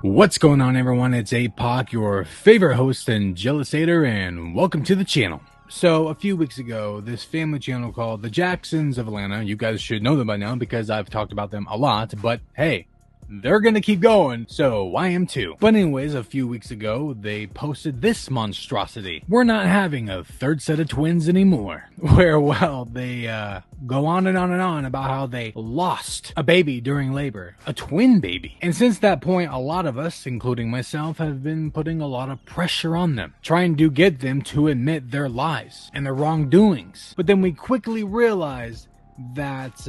What's going on, everyone? It's APOC, your favorite host and jealousator, and welcome to the channel. So a few weeks ago, this family channel called the Jacksons of Atlanta, you guys should know them by now because I've talked about them a lot, but hey, they're gonna keep going, so I am too. But anyways, a few weeks ago, they posted this monstrosity. We're not having a third set of twins anymore. Where, well, they go on and on and on about how they lost a baby during labor, a twin baby. And since that point, a lot of us, including myself, have been putting a lot of pressure on them, trying to get them to admit their lies and their wrongdoings. But then we quickly realized that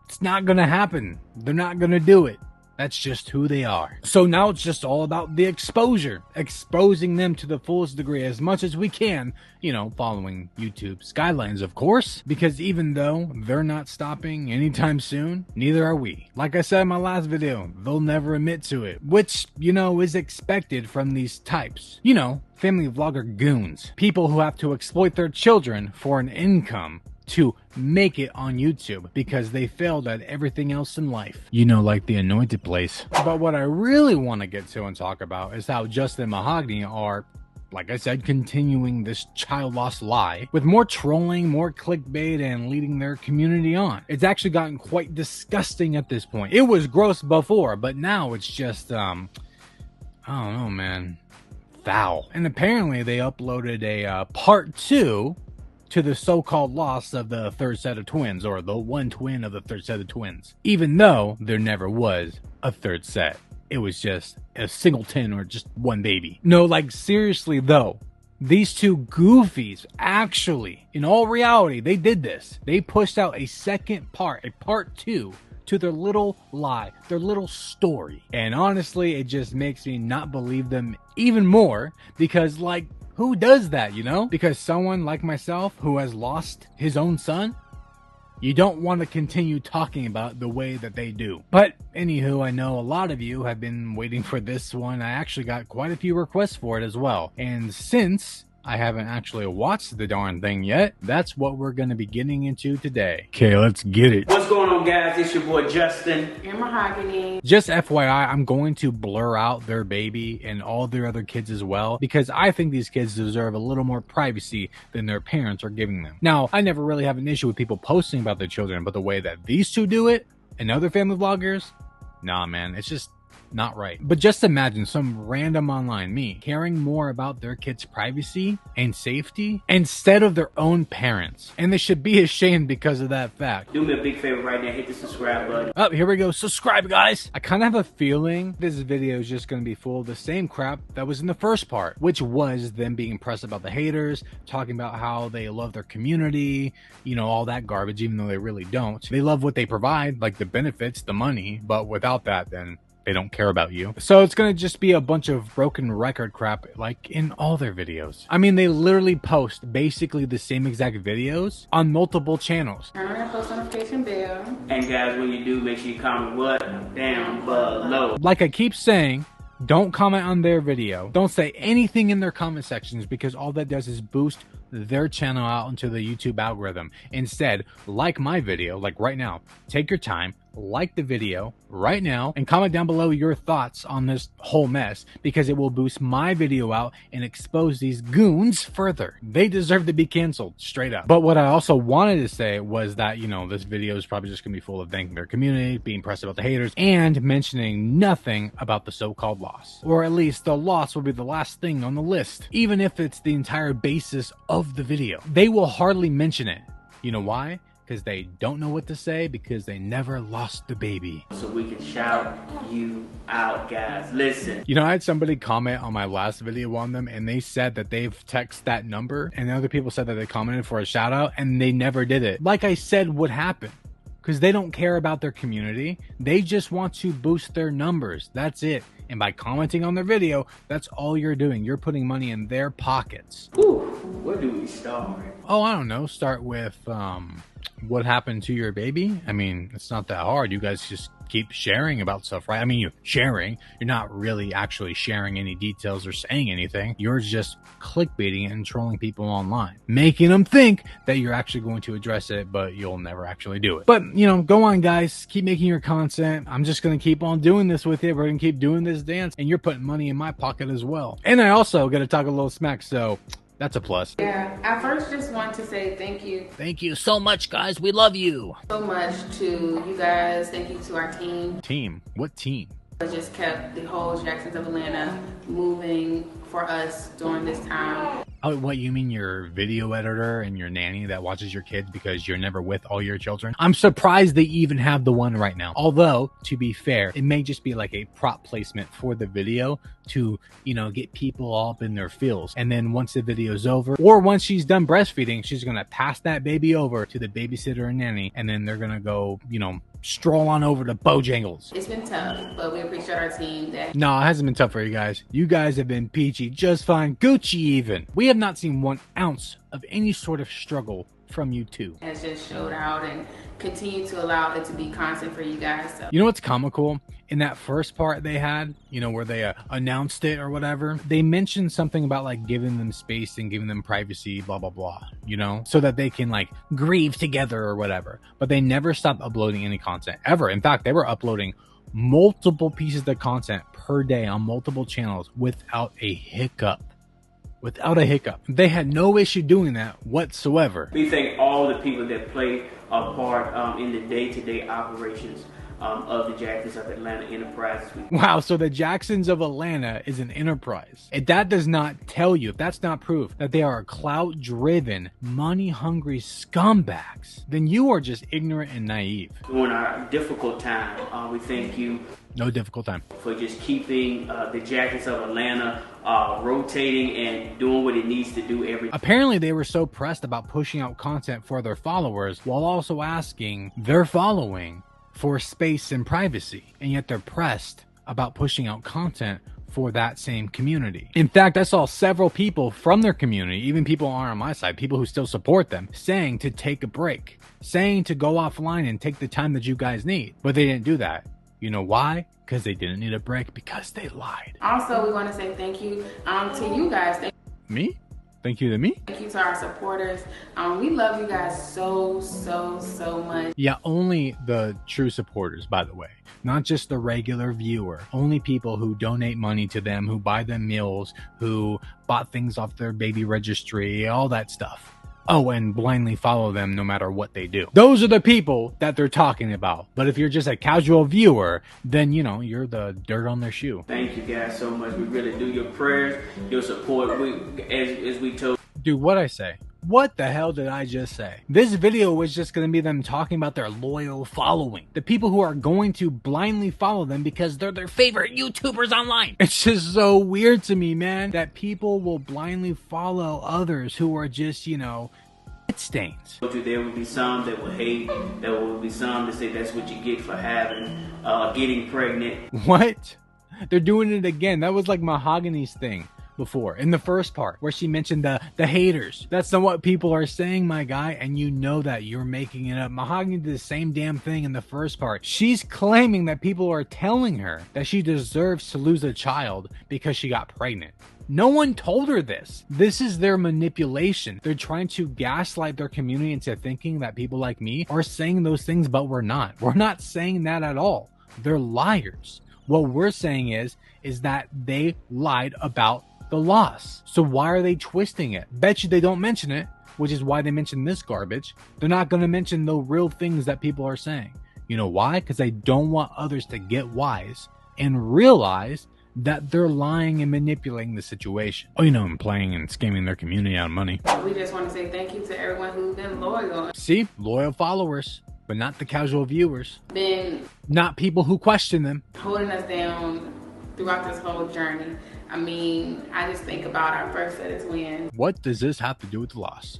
it's not gonna happen. They're not gonna do it. That's just who they are. So now it's just all about the exposure, exposing them to the fullest degree as much as we can, you know, following YouTube's guidelines, of course, because even though they're not stopping anytime soon, neither are we. Like I said in my last video, they'll never admit to it, which, you know, is expected from these types. You know, family vlogger goons, people who have to exploit their children for an income to make it on YouTube because they failed at everything else in life. You know, like the anointed place. But what I really want to get to and talk about is how Justin and Mahogany are, like I said, continuing this child loss lie with more trolling, more clickbait, and leading their community on. It's actually gotten quite disgusting at this point. It was gross before, but now it's just, I don't know, man, foul. And apparently they uploaded a part 2 to the so-called loss of the third set of twins, or the one twin of the third set of twins, even though there never was a third set. It was just a singleton or just one baby. No, like seriously though, these two goofies actually, in all reality, they did this. They pushed out a second part, a part 2 to their little lie, their little story. And honestly, it just makes me not believe them even more because, like, who does that, you know? Because someone like myself who has lost his own son, you don't want to continue talking about the way that they do. But anywho, I know a lot of you have been waiting for this one. I actually got quite a few requests for it as well. And since I haven't actually watched the darn thing yet, that's what we're going to be getting into today. Okay, let's get it. What's going on, guys? It's your boy Justin and Mahogany. Just FYI, I'm going to blur out their baby and all their other kids as well, because I think these kids deserve a little more privacy than their parents are giving them. Now, I never really have an issue with people posting about their children, but the way that these two do it and other family vloggers, nah, man, it's just not right. But just imagine some random online me caring more about their kids' privacy and safety instead of their own parents. And they should be ashamed because of that fact. Do me a big favor right now, hit the subscribe button. Oh, here we go. Subscribe, guys. I kind of have a feeling this video is just going to be full of the same crap that was in the first part, which was them being pressed about the haters, talking about how they love their community, you know, all that garbage, even though they really don't. They love what they provide, like the benefits, the money, but without that, then they don't care about you. So it's gonna just be a bunch of broken record crap like in all their videos. I mean, they literally post basically the same exact videos on multiple channels. Turn on that post notification bell. And guys, when you do, make sure you comment what? Down below. Like I keep saying, don't comment on their video. Don't say anything in their comment sections because all that does is boost their channel out into the YouTube algorithm. Instead, like my video, like right now, take your time, like the video right now, and comment down below your thoughts on this whole mess because it will boost my video out and expose these goons further. They deserve to be canceled, straight up. But what I also wanted to say was that, you know, this video is probably just gonna be full of thanking their community, being pressed about the haters, and mentioning nothing about the so-called loss. Or at least the loss will be the last thing on the list, even if it's the entire basis of the video. They will hardly mention it. You know why? Because they don't know what to say because they never lost the baby. So we can shout you out, guys. Listen. You know, I had somebody comment on my last video on them and they said that they've texted that number, and other people said that they commented for a shout out and they never did it. Like I said would happen. Because they don't care about their community. They just want to boost their numbers. That's it. And by commenting on their video, that's all you're doing. You're putting money in their pockets. Ooh, where do we start? Oh, I don't know. Start with, what happened to your baby? I mean, it's not that hard. You guys just keep sharing about stuff, right? I mean, you're sharing. You're not really actually sharing any details or saying anything. You're just clickbaiting and trolling people online, making them think that you're actually going to address it, but you'll never actually do it. But, you know, go on, guys. Keep making your content. I'm just going to keep on doing this with you. We're going to keep doing this dance, and you're putting money in my pocket as well. And I also got to talk a little smack, so that's a plus. Yeah, I first just want to say thank you. Thank you so much, guys. We love you. So much to you guys. Thank you to our team. Team? What team? It just kept the whole Jacksons of Atlanta moving for us during this time. Oh, what, you mean your video editor and your nanny that watches your kids because you're never with all your children? I'm surprised they even have the one right now. Although, to be fair, it may just be like a prop placement for the video to, you know, get people all up in their feels. And then once the video's over, or once she's done breastfeeding, she's going to pass that baby over to the babysitter and nanny, and then they're going to go, you know, stroll on over to Bojangles. It's been tough, but we appreciate our team. No, it hasn't been tough for you guys. You guys have been peachy, just fine, Gucci even. We have not seen 1 ounce of any sort of struggle from you two. Has just showed out and continue to allow it to be content for you guys. So. You know what's comical? In that first part they had, you know, where they announced it or whatever, they mentioned something about like giving them space and giving them privacy, blah, blah, blah, you know, so that they can like grieve together or whatever. But they never stopped uploading any content ever. In fact, they were uploading multiple pieces of content per day on multiple channels without a hiccup. Without a hiccup. They had no issue doing that whatsoever. We thank all the people that play a part in the day-to-day operations of the Jacksons of Atlanta Enterprises. Wow, so the Jacksons of Atlanta is an enterprise. If that does not tell you, if that's not proof that they are clout-driven, money-hungry scumbags, then you are just ignorant and naive. During our difficult time, we thank you. No difficult time. For just keeping the Jacksons of Atlanta rotating and doing what it needs to do every. Apparently they were so pressed about pushing out content for their followers while also asking their following for space and privacy, and yet they're pressed about pushing out content for that same community. In fact, I saw several people from their community, even people aren't on my side, people who still support them, saying to take a break, saying to go offline and take the time that you guys need, but they didn't do that. You know why? Because they didn't need a break, because they lied. Also, we want to say thank you to you guys. Me? Thank you to me? Thank you to our supporters. We love you guys so much. Yeah, only the true supporters, by the way. Not just the regular viewer. Only people who donate money to them, who buy them meals, who bought things off their baby registry, all that stuff. Oh, and blindly follow them no matter what they do. Those are the people that they're talking about. But if you're just a casual viewer, then, you know, you're the dirt on their shoe. Thank you guys so much. We really do. Your prayers, your support, as we told. Dude, what'd I say? What the hell did I just say? This video was just going to be them talking about their loyal following. The people who are going to blindly follow them because they're their favorite YouTubers online. It's just so weird to me, man, that people will blindly follow others who are just, you know, shit stains. There will be some that will hate. There will be some that say that's what you get for getting pregnant. What? They're doing it again. That was like Mahogany's thing before in the first part where she mentioned the haters. That's not what people are saying, my guy, and you know that. You're making it up. Mahogany did the same damn thing in the first part. She's claiming that people are telling her that she deserves to lose a child because she got pregnant. No one told her this. This is their manipulation. They're trying to gaslight their community into thinking that people like me are saying those things, but we're not. We're not saying that at all. They're liars. What we're saying is that they lied about the loss. So why are they twisting it? Bet you they don't mention it, which is why they mention this garbage. They're not going to mention the real things that people are saying. You know why? Because they don't want others to get wise and realize that they're lying and manipulating the situation. Oh, you know, and playing and scamming their community out of money. We just want to say thank you to everyone who's been loyal. See? Loyal followers, but not the casual viewers. Been not people who question them. Holding us down throughout this whole journey. I mean, I just think about our first set of twins. What does this have to do with the loss?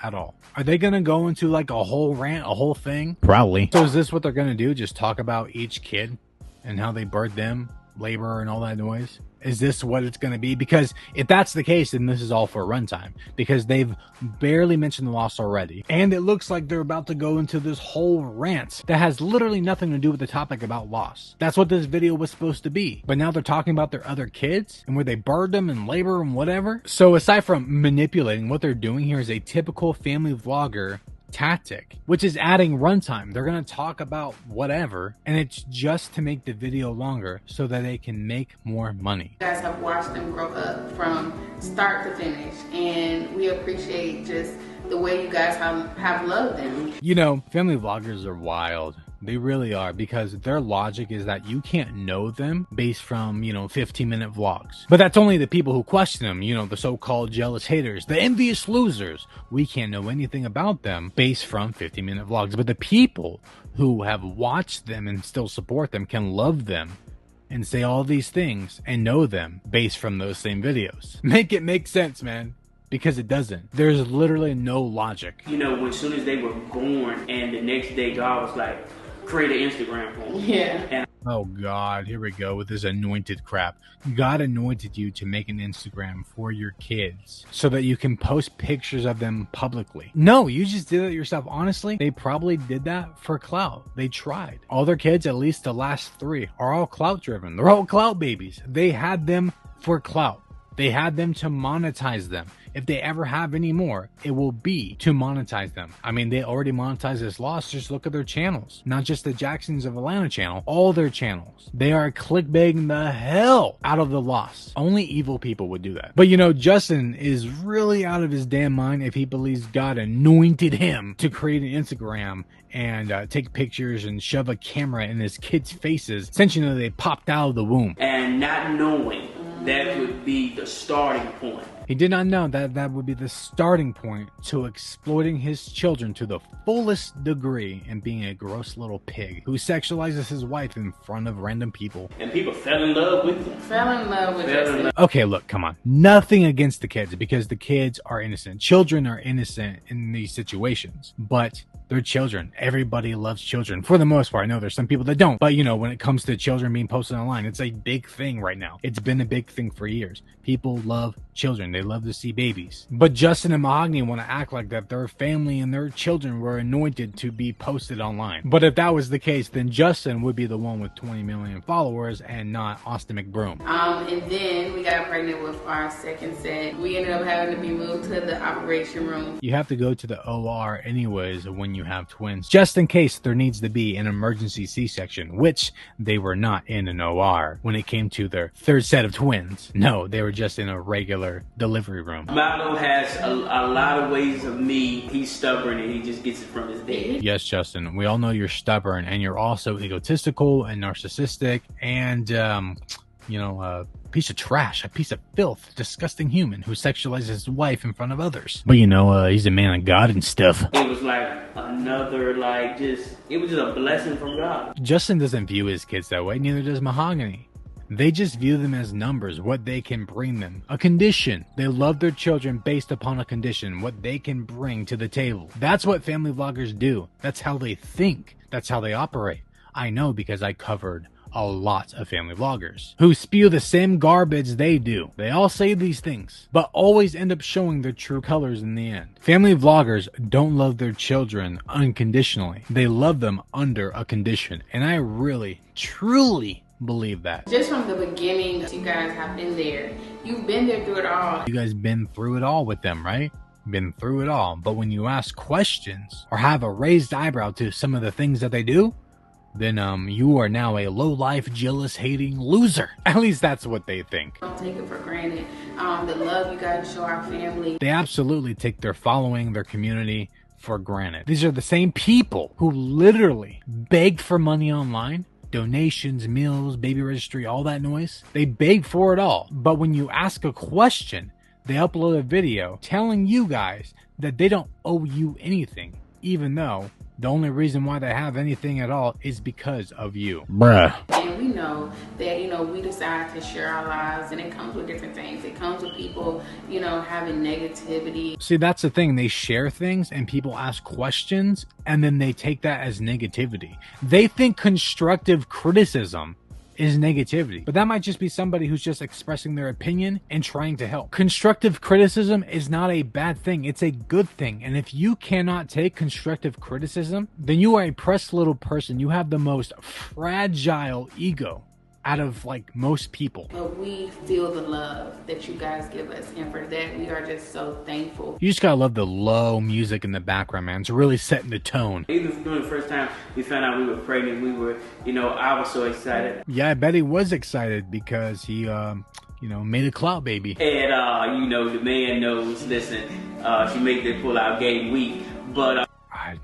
At all? Are they going to go into like a whole rant, a whole thing? Probably. So is this what they're going to do? Just talk about each kid and how they birthed them, labor and all that noise? Is this what it's going to be? Because if that's the case, then this is all for runtime, because they've barely mentioned the loss already. And it looks like they're about to go into this whole rant that has literally nothing to do with the topic about loss. That's what this video was supposed to be. But now they're talking about their other kids and where they burned them in labor and whatever. So aside from manipulating, what they're doing here is a typical family vlogger tactic, which is adding runtime. They're going to talk about whatever, and it's just to make the video longer so that they can make more money. You guys have watched them grow up from start to finish, and we appreciate just the way you guys have loved them. You know, family vloggers are wild. They really are, because their logic is that you can't know them based from, 15-minute vlogs. But that's only the people who question them, the so-called jealous haters, the envious losers. We can't know anything about them based from 15-minute vlogs. But the people who have watched them and still support them can love them and say all these things and know them based from those same videos. Make it make sense, man. Because it doesn't. There's literally no logic. As soon as they were born, and the next day God was like, create an Instagram for them. Yeah. And oh God, here we go with this anointed crap. God anointed you to make an Instagram for your kids so that you can post pictures of them publicly. No, you just did it yourself. Honestly, they probably did that for clout. They tried. All their kids, at least the last 3, are all clout driven. They're all clout babies. They had them for clout. They had them to monetize them. If they ever have any more, it will be to monetize them. I mean, they already monetized this loss. Just look at their channels. Not just the Jacksons of Atlanta channel, all their channels. They are clickbaiting the hell out of the loss. Only evil people would do that. But Justin is really out of his damn mind if he believes God anointed him to create an Instagram and take pictures and shove a camera in his kids' faces since they popped out of the womb. And not knowing that would be the starting point. He did not know that that would be the starting point to exploiting his children to the fullest degree and being a gross little pig who sexualizes his wife in front of random people. And people fell in love with him. Fell in love with us. Okay, look, come on. Nothing against the kids, because the kids are innocent. Children are innocent in these situations, but they're children. Everybody loves children for the most part. I know there's some people that don't, but when it comes to children being posted online, it's a big thing right now. It's been a big thing for years. People love children. They love to see babies. But Justin and Mahogany want to act like that their family and their children were anointed to be posted online. But if that was the case, then Justin would be the one with 20 million followers and not Austin McBroom. And then we got pregnant with our second set. We ended up having to be moved to the operation room. You have to go to the OR anyways when you have twins, just in case there needs to be an emergency C-section, which they were not in an OR when it came to their third set of twins. No, they were just in a regular delivery room. Milo has a lot of ways of me. He's stubborn and he just gets it from his dad. Yes, Justin, we all know you're stubborn, and you're also egotistical and narcissistic and a piece of trash, a piece of filth, disgusting human who sexualizes his wife in front of others. But he's a man of God and stuff. It was like another, it was just a blessing from God. Justin doesn't view his kids that way, neither does Mahogany. They just view them as numbers, what they can bring them. A condition. They love their children based upon a condition, what they can bring to the table. That's what family vloggers do. That's how they think. That's how they operate. I know, because I covered a lot of family vloggers who spew the same garbage they do. They all say these things, but always end up showing their true colors in the end. Family vloggers don't love their children unconditionally. They love them under a condition. And I really, truly believe that. Just from the beginning, you guys have been there. You've been there through it all. You guys been through it all with them, right? Been through it all. But when you ask questions or have a raised eyebrow to some of the things that they do, then you are now a low-life, jealous-hating loser. At least that's what they think. Don't take it for granted. The love you guys show our family. They absolutely take their following, their community for granted. These are the same people who literally beg for money online. Donations, meals, baby registry, all that noise. They beg for it all. But when you ask a question, they upload a video telling you guys that they don't owe you anything, even though the only reason why they have anything at all is because of you. Bruh. And we know that, we decide to share our lives, and it comes with different things. It comes with people, having negativity. See, that's the thing. They share things and people ask questions, and then they take that as negativity. They think constructive criticism is negativity. But that might just be somebody who's just expressing their opinion and trying to help. Constructive criticism is not a bad thing. It's a good thing. And if you cannot take constructive criticism, then you are a pressed little person. You have the most fragile ego out of like most people. But we feel the love that you guys give us, and for that we are just so thankful. You just gotta love the low music in the background, man. It's really setting the tone. Even during the first time we found out we were pregnant, we were, I was so excited. Yeah, I bet he was excited because he, made a clout baby. And, the man knows, listen, she made the pull-out game weak, but...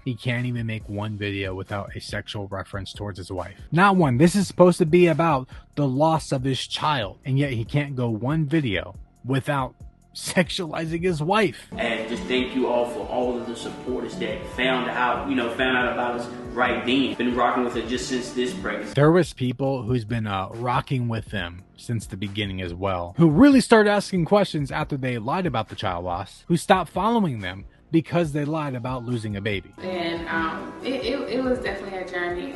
He can't even make one video without a sexual reference towards his wife. Not one. This is supposed to be about the loss of his child, and yet he can't go one video without sexualizing his wife. And just thank you all for all of the supporters that found out about us right then. Been rocking with her just since this pregnancy. There was people who's been rocking with them since the beginning as well, who really started asking questions after they lied about the child loss, who stopped following them because they lied about losing a baby. And it was definitely a journey.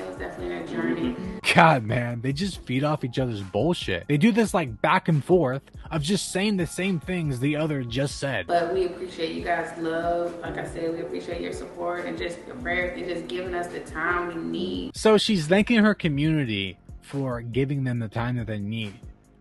God, man, they just feed off each other's bullshit. They do this like back and forth of just saying the same things the other just said. But we appreciate you guys' love. Like I said, we appreciate your support and just your prayers and just giving us the time we need. So she's thanking her community for giving them the time that they need,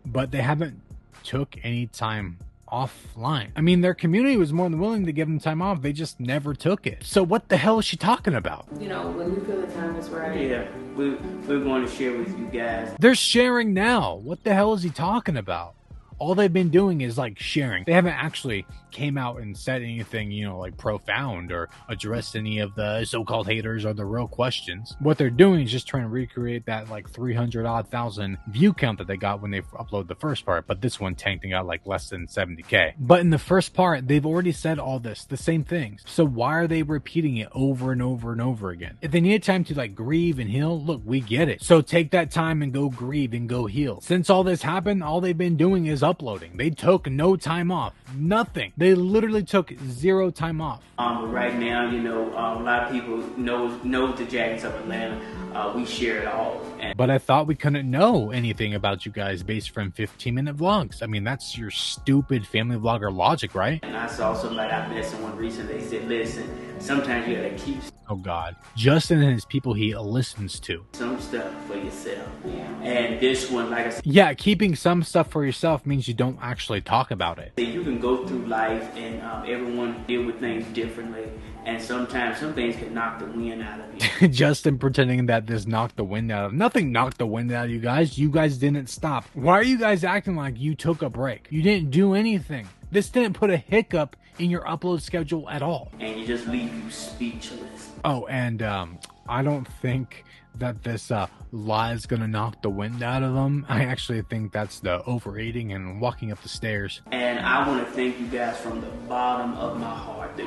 but they haven't took any time offline. I mean, their community was more than willing to give them time off. They just never took it. So what the hell is she talking about? When you feel the time is right. Yeah, we're going to share with you guys. They're sharing now. What the hell is he talking about? All they've been doing is like sharing. They haven't actually came out and said anything, like profound or addressed any of the so-called haters or the real questions. What they're doing is just trying to recreate that like 300,000 view count that they got when they uploaded the first part. But this one tanked and got like less than 70K. But in the first part, they've already said all this, the same things. So why are they repeating it over and over and over again? If they needed time to like grieve and heal, look, we get it. So take that time and go grieve and go heal. Since all this happened, all they've been doing is uploading. They took no time off. Nothing. They literally took 0 time off. Right now, a lot of people know the Jackets of Atlanta. We share it all. But I thought we couldn't know anything about you guys based from 15-minute vlogs. I mean, that's your stupid family vlogger logic, right? And I saw somebody, I met someone recently, they said, listen, sometimes you gotta keep... Oh God. Justin and his people he listens to. Some stuff for yourself. Yeah. And this one, like I said... Yeah, keeping some stuff for yourself means you don't actually talk about it. You can go through life and everyone deal with things differently. And sometimes some things can knock the wind out of you. Justin pretending that this knocked the wind out of... Nothing knocked the wind out of you guys. You guys didn't stop. Why are you guys acting like you took a break? You didn't do anything. This didn't put a hiccup in your upload schedule at all. And it just leave you speechless. Oh, and I don't think that this lie is gonna knock the wind out of them. I actually think that's the overeating and walking up the stairs. And I want to thank you guys from the bottom of my heart.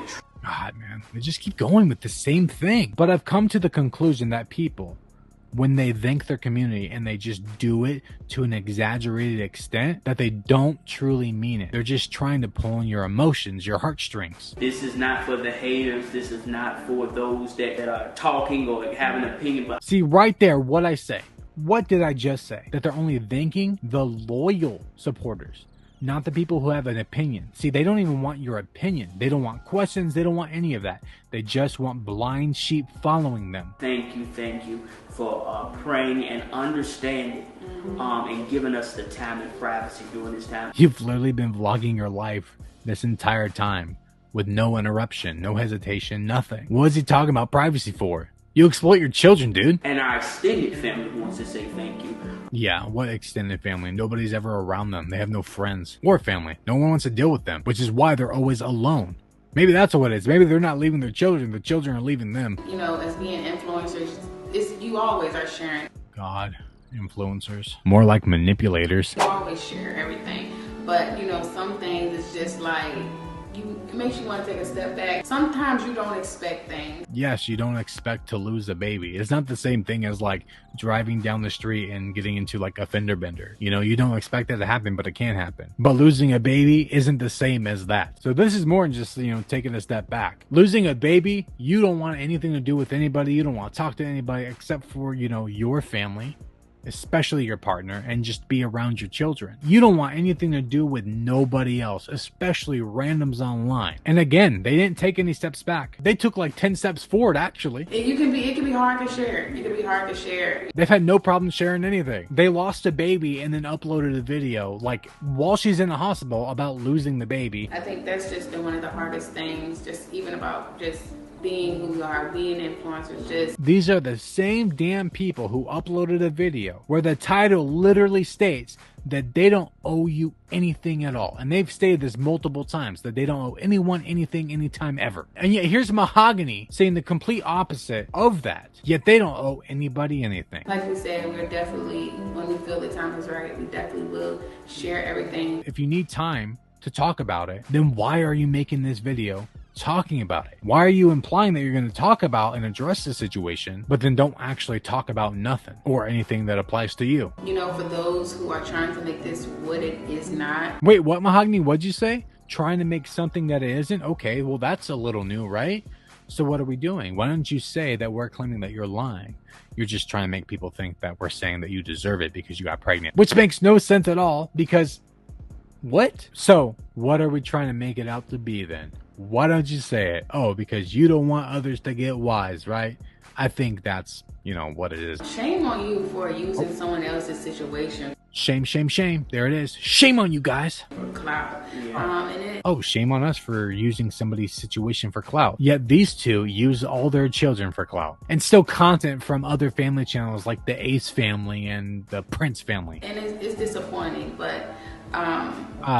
God, man, they just keep going with the same thing. But I've come to the conclusion that people, when they thank their community and they just do it to an exaggerated extent, that they don't truly mean it. They're just trying to pull on your emotions, your heartstrings. This is not for the haters. This is not for those that are talking or have an opinion. But see, right there, what I say. What did I just say? That they're only thanking the loyal supporters, not the people who have an opinion. See, they don't even want your opinion. They don't want questions. They don't want any of that. They just want blind sheep following them. Thank you for praying and understanding and giving us the time and privacy during this time. You've literally been vlogging your life this entire time with no interruption, no hesitation, nothing. What is he talking about privacy for? You exploit your children, dude. And our extended family wants to say thank you. Yeah, what extended family? Nobody's ever around them. They have no friends or family. No one wants to deal with them, which is why they're always alone. Maybe that's what it is. Maybe they're not leaving their children. The children are leaving them. As being influencers, you always are sharing. God, influencers. More like manipulators. You always share everything. But, some things it's just like... It makes you want to take a step back. Sometimes you don't expect things. Yes, you don't expect to lose a baby. It's not the same thing as like driving down the street and getting into like a fender bender. You don't expect that to happen, but it can happen. But losing a baby isn't the same as that. So this is more than just, taking a step back. Losing a baby, you don't want anything to do with anybody. You don't want to talk to anybody except for, your family especially your partner, and just be around your children. You don't want anything to do with nobody else, especially randoms online. And again, they didn't take any steps back. They took like 10 steps forward, actually. It can be hard to share. It can be hard to share. They've had no problem sharing anything. They lost a baby and then uploaded a video like while she's in the hospital about losing the baby. I think that's just been one of the hardest things, just even about just being who we are, being influencers. These are the same damn people who uploaded a video where the title literally states that they don't owe you anything at all. And they've stated this multiple times, that they don't owe anyone anything anytime ever. And yet here's Mahogany saying the complete opposite of that. Yet they don't owe anybody anything. Like we said, we're definitely, when we feel the time is right, we definitely will share everything. If you need time to talk about it, then why are you making this video talking about it? Why are you implying that you're going to talk about and address the situation, but then don't actually talk about nothing or anything that applies to you? You know, for those who are trying to make this what it is not. Wait, what, Mahogany? What'd you say? Trying to make something that it isn't? Okay, well, that's a little new, right? So what are we doing? Why don't you say that we're claiming that you're lying? You're just trying to make people think that we're saying that you deserve it because you got pregnant, which makes no sense at all, because what? So what are we trying to make it out to be then? Why don't you say it? Oh, because you don't want others to get wise, right? I think that's, you know, what it is. Shame on you for using someone else's situation. Shame, shame, shame. There it is. Shame on you guys. For clout. Oh, shame on us for using somebody's situation for clout. Yet these two use all their children for clout. And still content from other family channels like the Ace family and the Prince family. And it's disappointing, but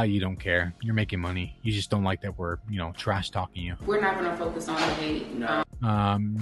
you don't care. You're making money. You just don't like that we're, you know, trash talking you. We're not going to focus on the hate. No.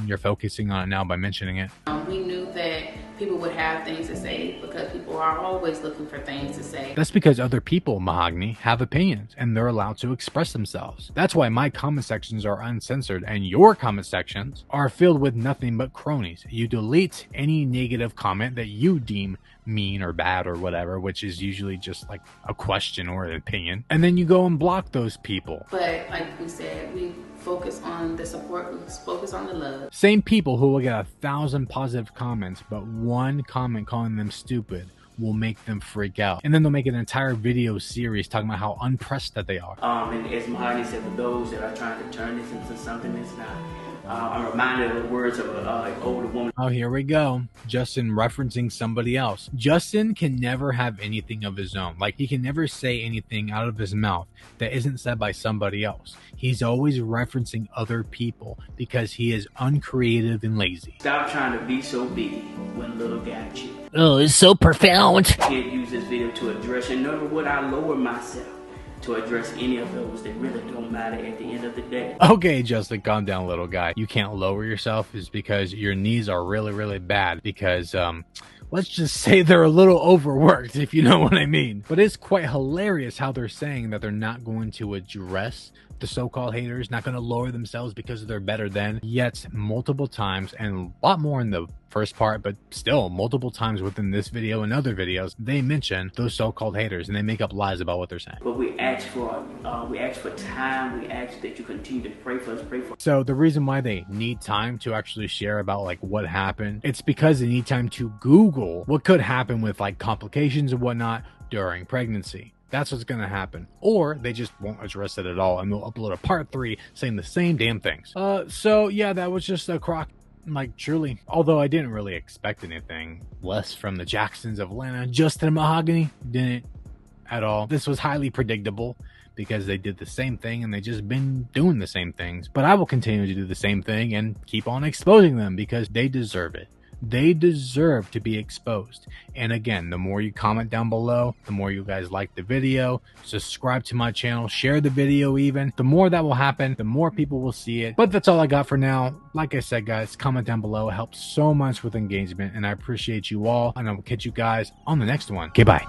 You're focusing on it now by mentioning it. We knew that people would have things to say because people are always looking for things to say. That's because other people, Mahogany, have opinions and they're allowed to express themselves. That's why my comment sections are uncensored and your comment sections are filled with nothing but cronies. You delete any negative comment that you deem mean or bad or whatever, which is usually just like a question or an opinion, and then you go and block those people. But like we said, we focus on the support, we focus on the love. Same people who will get 1,000 positive comments, but one comment calling them stupid will make them freak out, and then they'll make an entire video series talking about how unpressed that they are. And as Mahogany said, for those that are trying to turn this into something that's not, I'm reminded of the words of an older woman. Oh, here we go. Justin referencing somebody else. Justin can never have anything of his own. Like, he can never say anything out of his mouth that isn't said by somebody else. He's always referencing other people because he is uncreative and lazy. Stop trying to be so big when little got you. Oh, it's so profound. I can't use this video to address, and nor would I lower myself to address any of those that really don't matter at the end of the day. Okay, Justin, calm down, little guy. You can't lower yourself is because your knees are really, really bad because, let's just say they're a little overworked, if you know what I mean. But it's quite hilarious how they're saying that they're not going to address the so-called haters, not going to lower themselves because they're better than, yet multiple times, and a lot more in the first part, but still multiple times within this video and other videos, they mention those so-called haters and they make up lies about what they're saying. But we ask for time. We ask that you continue to pray for us, So the reason why they need time to actually share about like what happened, it's because they need time to Google what could happen with like complications and whatnot during pregnancy. That's what's going to happen. Or they just won't address it at all and they'll upload a part 3 saying the same damn things. So yeah, that was just a crock. Like, truly. Although I didn't really expect anything less from the Jacksons of Atlanta. Justin and Mahogany didn't at all. This was highly predictable because they did the same thing and they just been doing the same things. But I will continue to do the same thing and keep on exposing them because they deserve it. They deserve to be exposed. And again, the more you comment down below, the more you guys like the video, subscribe to my channel, share the video even, the more that will happen, the more people will see it. But that's all I got for now. Like I said, guys, comment down below. It helps so much with engagement and I appreciate you all. And I will catch you guys on the next one. Okay, bye.